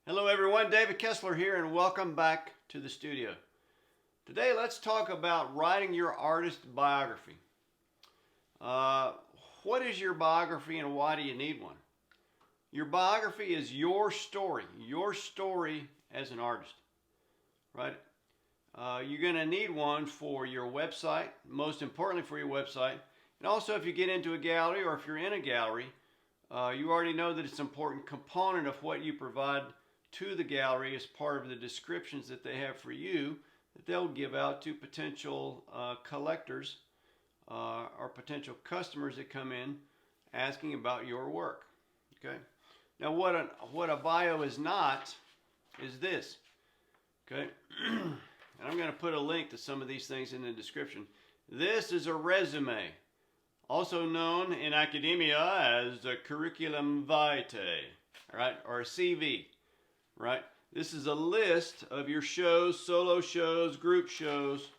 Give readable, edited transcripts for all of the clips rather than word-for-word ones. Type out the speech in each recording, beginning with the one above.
Hello everyone, David Kessler here and welcome back to the studio. Today let's talk about writing your artist biography. What is your biography and why do you need one? Your biography is your story as an artist, right? You're going to need one for your website, most importantly for your website, and also if you get into a gallery or if you're in a gallery, you already know that it's an important component of what you provide to the gallery as part of the descriptions that they have for you that they'll give out to potential collectors or potential customers that come in asking about your work. Okay. Now what a bio is not is this. Okay. And I'm going to put a link to some of these things in the description. This is a resume, also known in academia as a curriculum vitae, right, or a CV. Right? This is a list of your shows, solo shows, group shows,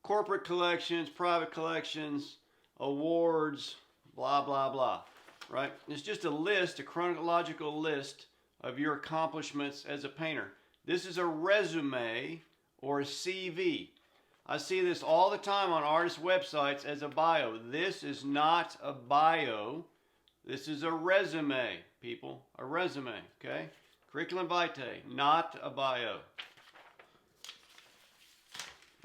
corporate collections, private collections, awards, blah, blah, blah. Right? It's just a list, a chronological list of your accomplishments as a painter. This is a resume or a CV. I see this all the time on artist websites as a bio. This is not a bio. This is a resume, people. A resume, okay? Curriculum vitae, not a bio.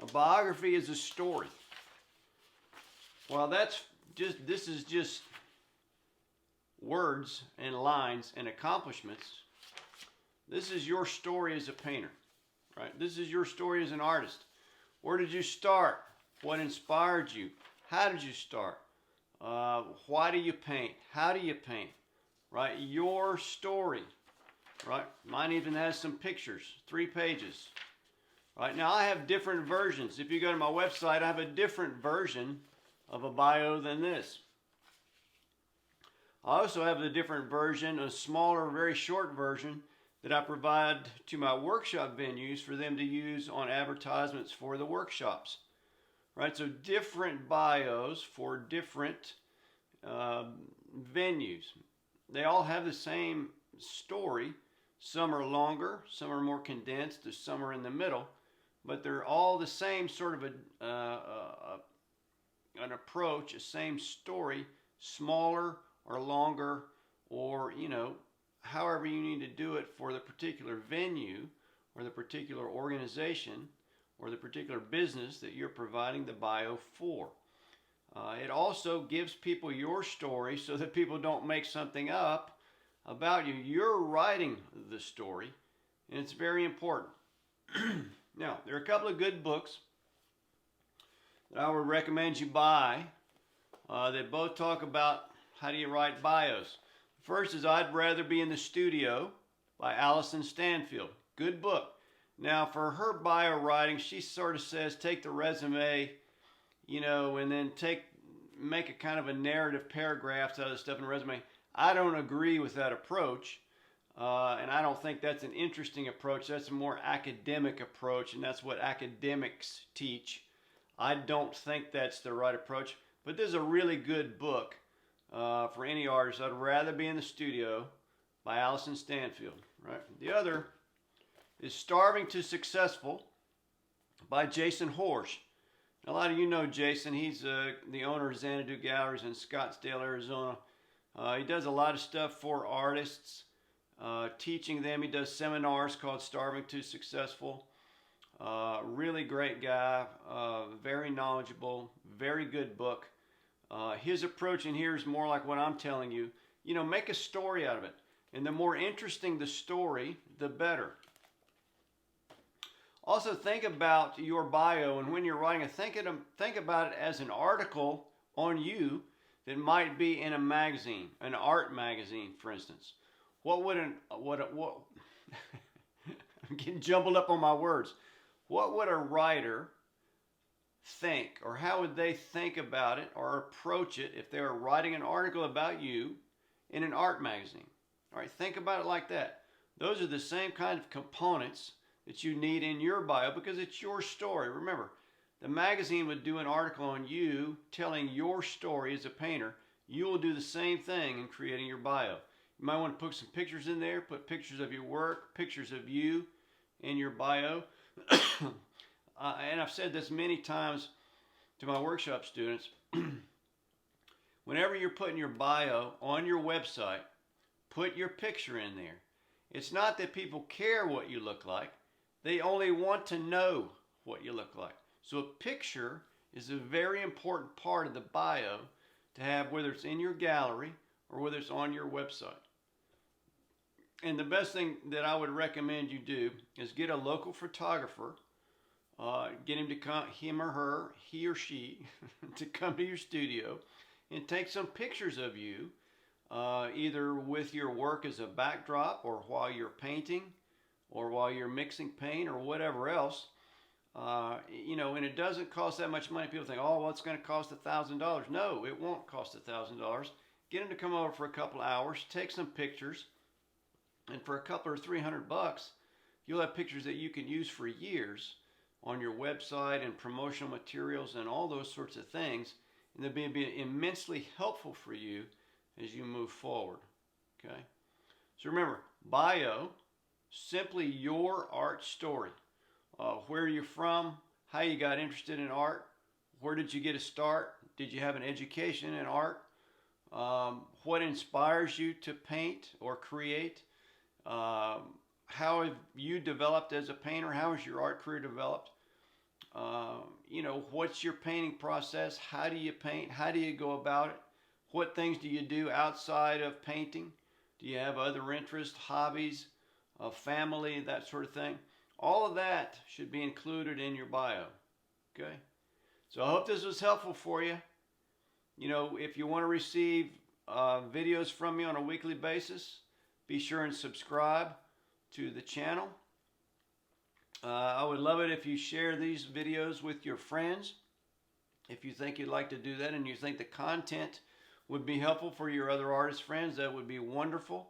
A biography is a story. Well, this is just words and lines and accomplishments. This is your story as a painter, right? This is your story as an artist. Where did you start? What inspired you? How did you start? Why do you paint? How do you paint? Right? Your story. Right? Mine even has some pictures, 3 pages. Right? Now I have different versions. If you go to my website, I have a different version of a bio than this. I also have a different version, a smaller, very short version that I provide to my workshop venues for them to use on advertisements for the workshops. Right? So different bios for different venues. They all have the same story. Some are longer, some are more condensed, some are in the middle, but they're all the same sort of an approach, a same story, smaller or longer, or however you need to do it for the particular venue or the particular organization or the particular business that you're providing the bio for. It also gives people your story so that people don't make something up about you. You're writing the story, and it's very important. Now, there are a couple of good books that I would recommend you buy that both talk about how do you write bios. First is I'd Rather Be in the Studio by Allison Stanfield. Good book. Now, for her bio writing, she sort of says take the resume, and then make a kind of a narrative paragraphs out of the stuff in the resume. I don't agree with that approach, and I don't think that's an interesting approach. That's a more academic approach, and that's what academics teach. I don't think that's the right approach, but this is a really good book for any artist. I'd Rather Be in the Studio by Allison Stanfield. Right. The other is Starving to Successful by Jason Horsch. A lot of you know Jason. He's the owner of Xanadu Galleries in Scottsdale, Arizona. He does a lot of stuff for artists, teaching them. He does seminars called Starving to Successful. Really great guy, very knowledgeable, very good book. His approach in here is more like what I'm telling you. Make a story out of it. And the more interesting the story, the better. Also think about your bio, and when you're writing it, think about it as an article on you that might be in a magazine, an art magazine, for instance. I'm getting jumbled up on my words. What would a writer think, or how would they think about it or approach it if they were writing an article about you in an art magazine? All right, think about it like that. Those are the same kind of components that you need in your bio because it's your story. Remember, the magazine would do an article on you telling your story as a painter. You will do the same thing in creating your bio. You might want to put some pictures in there, put pictures of your work, pictures of you in your bio. And I've said this many times to my workshop students. Whenever you're putting your bio on your website, put your picture in there. It's not that people care what you look like. They only want to know what you look like. So a picture is a very important part of the bio to have, whether it's in your gallery or whether it's on your website. And the best thing that I would recommend you do is get a local photographer, get him to come, him or her, he or she, to come to your studio and take some pictures of you, either with your work as a backdrop or while you're painting or while you're mixing paint or whatever else. And it doesn't cost that much money. People think, oh, well, it's going to cost $1,000. No, it won't cost $1,000. Get him to come over for a couple hours, take some pictures, and for a couple or $300, you'll have pictures that you can use for years on your website and promotional materials and all those sorts of things. And they'll be immensely helpful for you as you move forward. Okay? So remember, bio, simply your art story. Where you're from, how you got interested in art, where did you get a start, did you have an education in art, what inspires you to paint or create, how have you developed as a painter, how has your art career developed, what's your painting process, how do you paint, how do you go about it, what things do you do outside of painting, do you have other interests, hobbies, family, that sort of thing. All of that should be included in your bio, okay? So I hope this was helpful for you. If you want to receive videos from me on a weekly basis, be sure and subscribe to the channel. I would love it if you share these videos with your friends. If you think you'd like to do that and you think the content would be helpful for your other artist friends, that would be wonderful.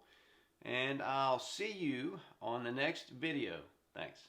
And I'll see you on the next video. Thanks.